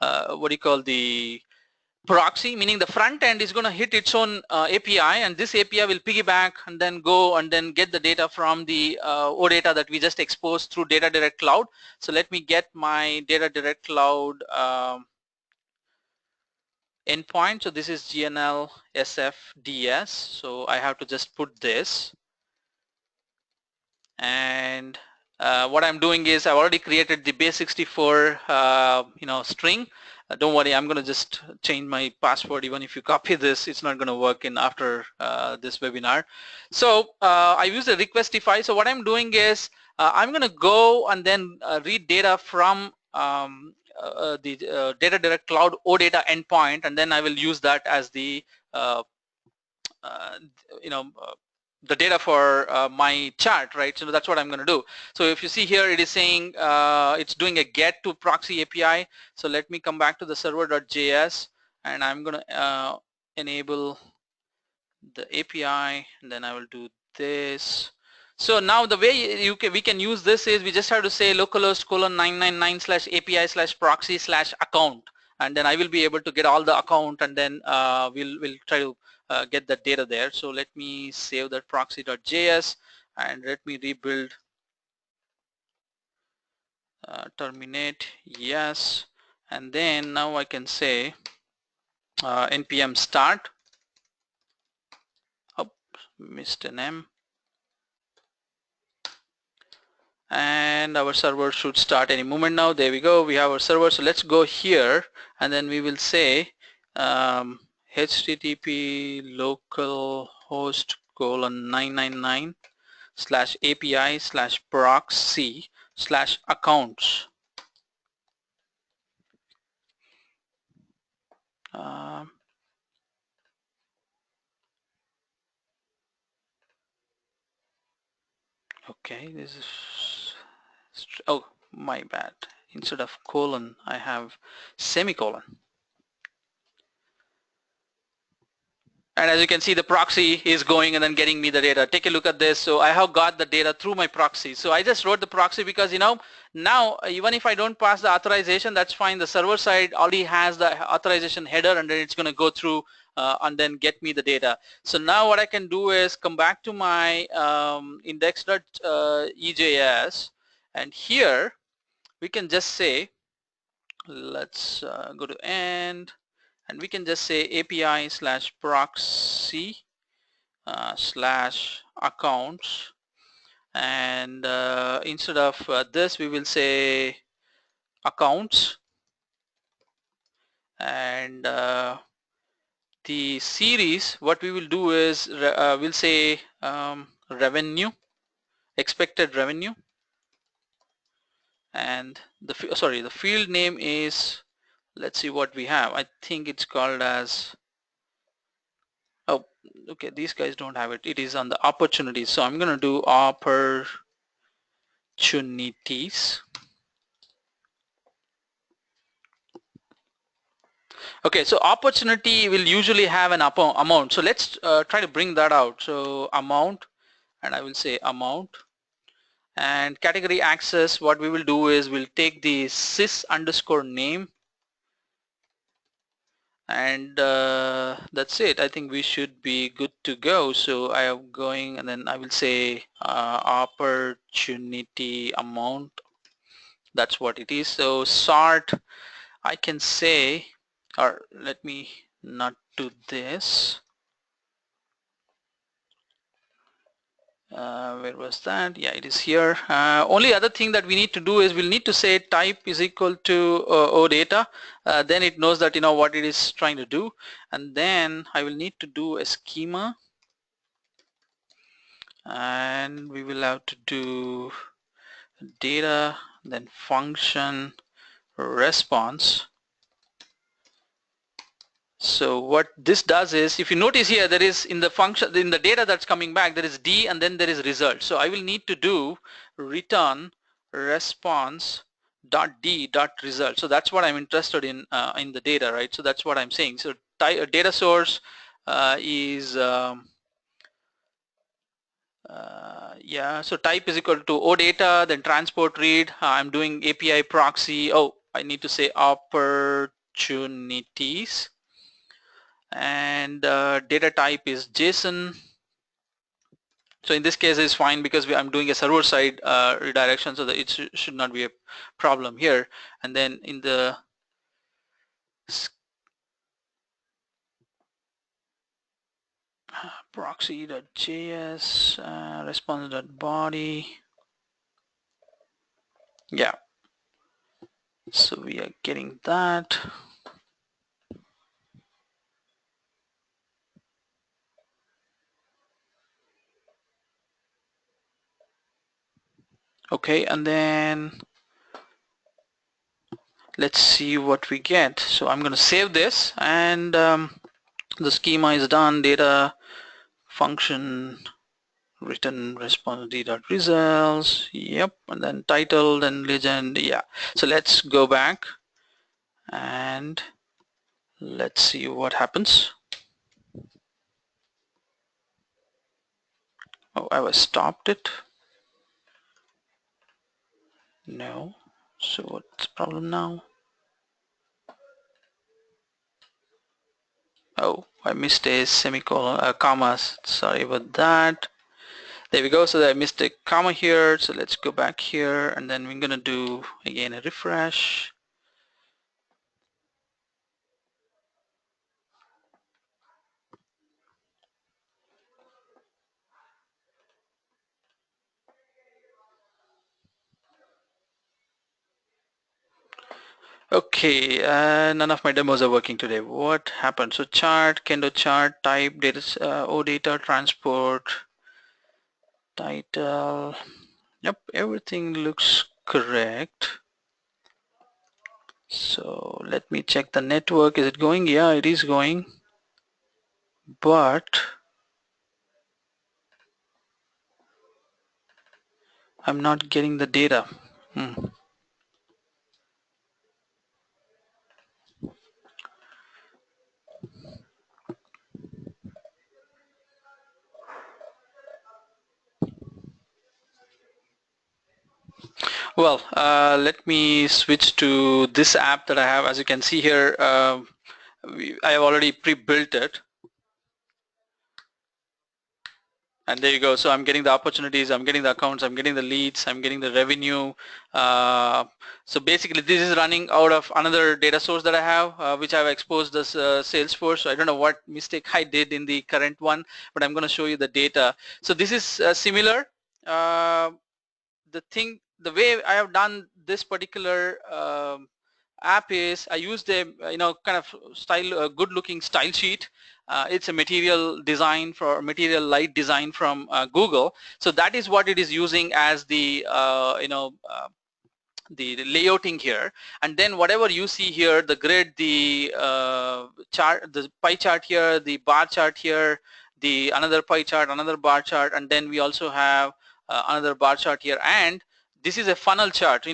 what do you call, the proxy, meaning the front end is going to hit its own API, and this API will piggyback and then go and then get the data from the OData that we just exposed through Datadirect Cloud. So let me get my Datadirect Cloud endpoint. So this is GNL SFDS. So I have to just put this, and what I'm doing is I've already created the base64 string. Don't worry, I'm going to just change my password. Even if you copy this, it's not going to work in after this webinar. So I use a requestify. So what I'm doing is I'm going to go and then read data from the Datadirect Cloud OData endpoint, and then I will use that as the uh, uh, you know the data for my chart, right? So that's what I'm going to do. So if you see here, it is saying it's doing a get to proxy API. So let me come back to the server.js, and I'm going to enable the API, and then I will do this. So now the way we can use this is we just have to say localhost :999/API/proxy/account, and then I will be able to get all the account, and then we'll try to get that data there. So let me save that proxy.js, and let me rebuild terminate, yes, and then now I can say npm start. Oh, missed an M. And our server should start any moment now. There we go, we have our server. So let's go here, and then we will say http localhost :999/API/proxy/accounts. Okay, this is, oh my bad, instead of colon I have semicolon. And as you can see, the proxy is going and then getting me the data. Take a look at this. So I have got the data through my proxy. So I just wrote the proxy because, now even if I don't pass the authorization, that's fine. The server side already has the authorization header, and then it's going to go through and then get me the data. So now what I can do is come back to my index.ejs, and here we can just say, let's go to end, and we can just say API/proxy /accounts, and instead of this we will say accounts, and the series, what we will do is we'll say revenue, expected revenue, and the field name is, let's see what we have. I think it's called as, oh okay, these guys don't have it. It is on the opportunities. So I'm going to do opportunities. Okay, so opportunity will usually have an amount. So let's try to bring that out. So amount, and I will say amount, and category access, what we will do is we'll take the sys_name, and that's it. I think we should be good to go. So I am going, and then I will say opportunity amount. That's what it is. So sort, I can say, or let me not do this. Where was that? Yeah, it is here. Only other thing that we need to do is we'll need to say type is equal to OData. Then it knows that what it is trying to do, and then I will need to do a schema, and we will have to do data, then function response. So what this does is, if you notice here, there is in the function, in the data that's coming back, there is D, and then there is result. So I will need to do return response dot D dot result. So that's what I'm interested in the data, right? So that's what I'm saying. So data source is yeah, so type is equal to OData, then transport read. I'm doing API proxy. Oh, I need to say opportunities, and data type is JSON. So in this case it's fine because I'm doing a server side redirection, so that it should not be a problem here. And then in the proxy.js, response.body. Yeah, so we are getting that. Okay, and then let's see what we get. So I'm going to save this, and the schema is done. Data function return response d.results. Yep, and then title, then legend. Yeah, so let's go back and let's see what happens. Oh, I was stopped it. No. So what's the problem now? Oh, I missed a semicolon, comma. Sorry about that. There we go. So I missed a comma here. So let's go back here, and then we're gonna do again a refresh. Okay, none of my demos are working today. What happened? So chart, Kendo chart, type, data, OData, transport, title. Yep, everything looks correct. So let me check the network. Is it going? Yeah, it is going. But I'm not getting the data. Well, let me switch to this app that I have. As you can see here, I have already pre-built it. And there you go. So I'm getting the opportunities, I'm getting the accounts, I'm getting the leads, I'm getting the revenue. So basically this is running out of another data source that I have, which I've exposed as Salesforce. So I don't know what mistake I did in the current one, but I'm going to show you the data. So this is similar. The way I have done this particular app is I used a kind of good looking style sheet. It's a material design for material light design from Google. So that is what it is using as the the layouting here, and then whatever you see here, the grid, the chart, the pie chart here, the bar chart here, the another pie chart, another bar chart, and then we also have another bar chart here, and this is a funnel chart.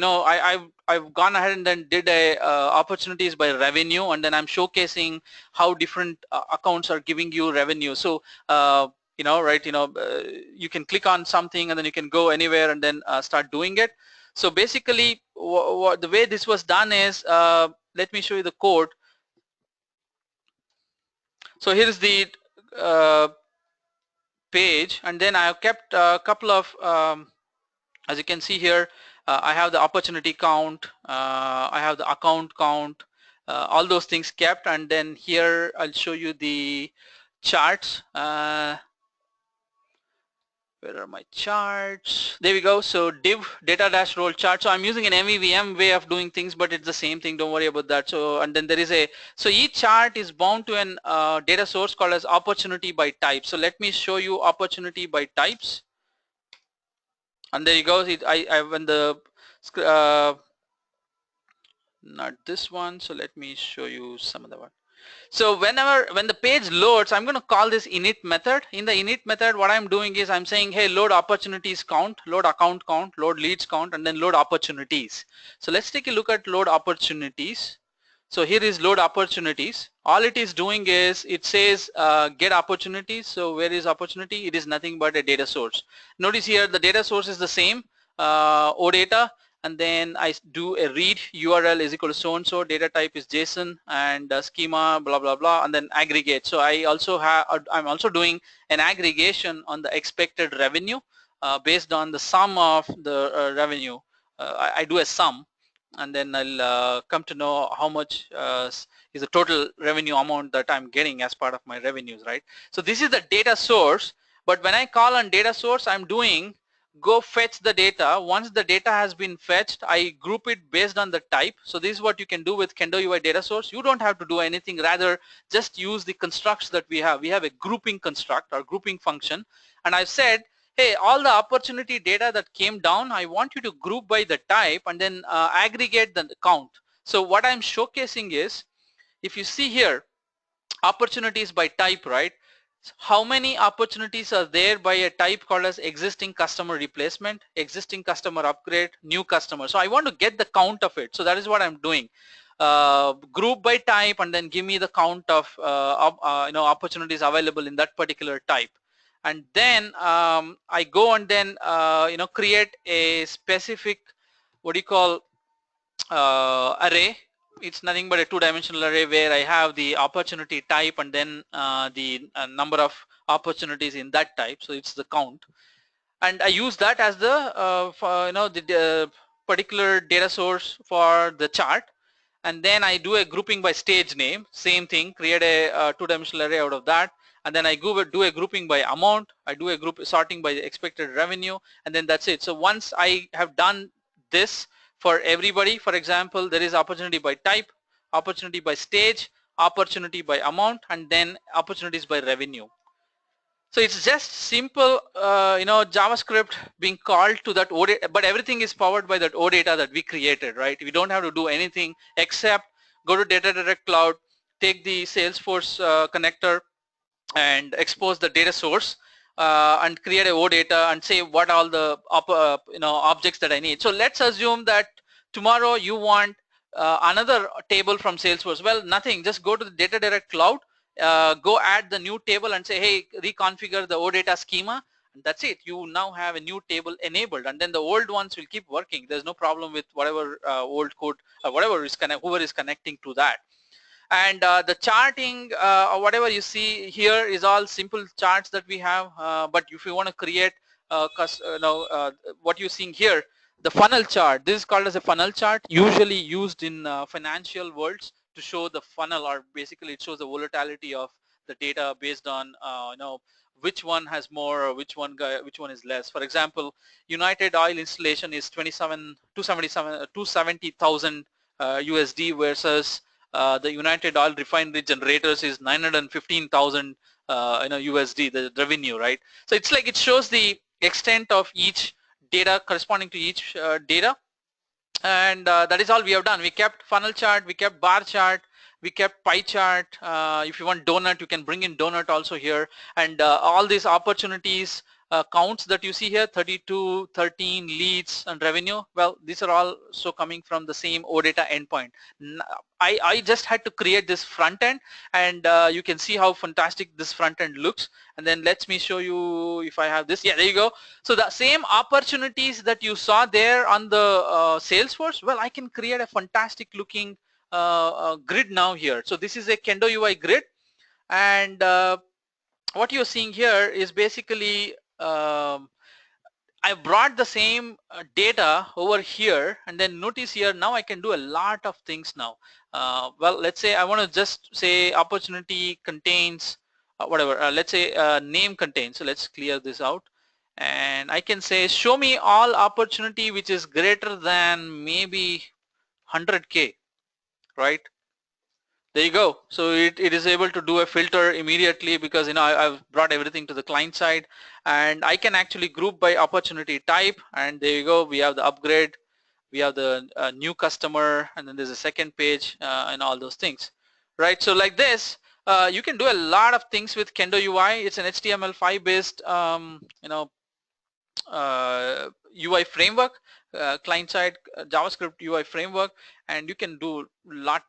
I've gone ahead and then did a opportunities by revenue, and then I'm showcasing how different accounts are giving you revenue. So you can click on something and then you can go anywhere and then start doing it. So basically the way this was done is, let me show you the code. So here is the page, and then I have kept a couple of as you can see here, I have the opportunity count, I have the account count, all those things kept, and then here I'll show you the charts. Where are my charts? There we go. So div data dash role chart. So I'm using an MEVM way of doing things, but it's the same thing. Don't worry about that. So, and then there is so each chart is bound to an data source called as opportunity by type. So let me show you opportunity by types. And there you go. When the not this one. So let me show you some other one. So when the page loads, I'm going to call this init method. In the init method, what I'm doing is I'm saying, hey, load opportunities count, load account count, load leads count, and then load opportunities. So let's take a look at load opportunities. So here is load opportunities. All it is doing is it says get opportunities. So where is opportunity? It is nothing but a data source. Notice here the data source is the same, OData, and then I do a read URL is equal to so and so, data type is JSON, and schema blah blah blah, and then aggregate. So I'm also doing an aggregation on the expected revenue based on the sum of the revenue. I do a sum. and then I'll come to know how much is the total revenue amount that I'm getting as part of my revenues, right? So this is the data source, but when I call on data source, I'm doing go fetch the data. Once the data has been fetched, I group it based on the type. So this is what you can do with Kendo UI data source. You don't have to do anything, rather just use the constructs that we have. We have a grouping construct or grouping function, and I've said, hey, all the opportunity data that came down, I want you to group by the type and then aggregate the count. So what I'm showcasing is, if you see here, opportunities by type, right? How many opportunities are there by a type called as existing customer replacement, existing customer upgrade, new customer? So I want to get the count of it. So that is what I'm doing. Group by type and then give me the count of opportunities available in that particular type. And then I go and then create a specific, what do you call, array. It's nothing but a two-dimensional array where I have the opportunity type and then the number of opportunities in that type. So it's the count, and I use that as the the particular data source for the chart. And then I do a grouping by stage name, same thing, create a two-dimensional array out of that, and then I do a grouping by amount, I do a group sorting by expected revenue, and then that's it. So once I have done this for everybody, for example, there is opportunity by type, opportunity by stage, opportunity by amount, and then opportunities by revenue. So it's just simple, JavaScript being called to that OData, but everything is powered by that OData that we created, right? We don't have to do anything except go to Datadirect Cloud, take the Salesforce connector, and expose the data source and create a OData and say what all the objects that I need. So let's assume that tomorrow you want another table from Salesforce. Well, nothing, just go to the Datadirect Cloud, go add the new table and say, hey, reconfigure the OData schema, and that's it. You now have a new table enabled, and then the old ones will keep working. There's no problem with whatever old code or whatever is whoever is connecting to that. And the charting or whatever you see here is all simple charts that we have, but if you want to create what you're seeing here, the funnel chart, this is called as a funnel chart, usually used in financial worlds to show the funnel, or basically it shows the volatility of the data based on which one has more or which one is less. For example, United Oil installation is 270,000 USD versus the United Oil Refinery generators is 915,000 USD, the revenue, right? So it's like it shows the extent of each data corresponding to each data, and that is all we have done. We kept funnel chart, we kept bar chart, we kept pie chart. If you want donut, you can bring in donut also here, and all these opportunities counts that you see here, 32, 13 leads and revenue. Well, these are all so coming from the same OData endpoint. I just had to create this front end, and you can see how fantastic this front end looks. And then let me show you if I have this. Yeah, there you go. So the same opportunities that you saw there on the Salesforce, well, I can create a fantastic looking grid now here. So this is a Kendo UI grid, and what you're seeing here is basically I brought the same data over here, and then notice here now I can do a lot of things now. Well, let's say I want to just say opportunity contains whatever, let's say name contains. So let's clear this out, and I can say show me all opportunity which is greater than maybe 100K, right? There you go. So it is able to do a filter immediately, because I've brought everything to the client side, and I can actually group by opportunity type, and there you go. We have the upgrade, we have the new customer, and then there's a second page and all those things, right? So like this, you can do a lot of things with Kendo UI. It's an HTML5 based UI framework, client-side JavaScript UI framework, and you can do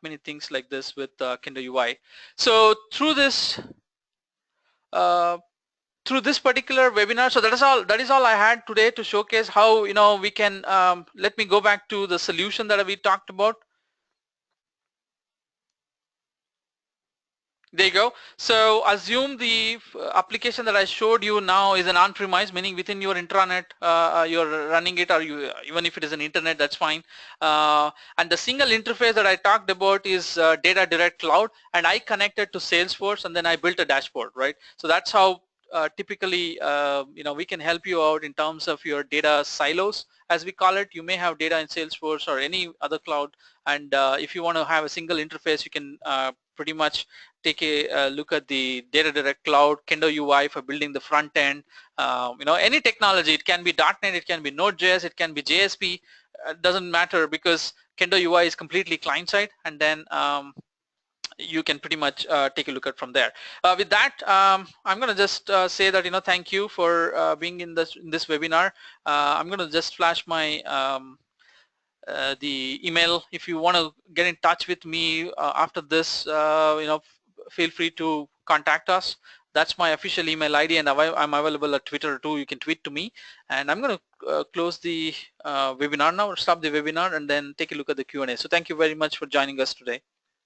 many things like this with Kendo UI. So uh, through this particular webinar, so that is all I had today to showcase how we can. Let me go back to the solution that we talked about. There you go. So assume the application that I showed you now is an on-premise, meaning within your intranet, you're running it, or you, even if it is an internet, that's fine. And the single interface that I talked about is Datadirect Cloud, and I connected to Salesforce, and then I built a dashboard, right? So that's how typically, we can help you out in terms of your data silos, as we call it. You may have data in Salesforce or any other cloud, and if you want to have a single interface, you can pretty much take a look at the Datadirect Cloud, Kendo UI for building the front end. Any technology. It can be .NET, it can be Node.js, it can be JSP. It doesn't matter, because Kendo UI is completely client-side, and then you can pretty much take a look at from there. With that, I'm going to just say that thank you for being in this webinar. I'm going to just flash my the email. If you want to get in touch with me after this, feel free to contact us. That's my official email ID, and I'm available at Twitter too. You can tweet to me. And I'm going to close the webinar now, or stop the webinar, and then take a look at the Q&A. So thank you very much for joining us today.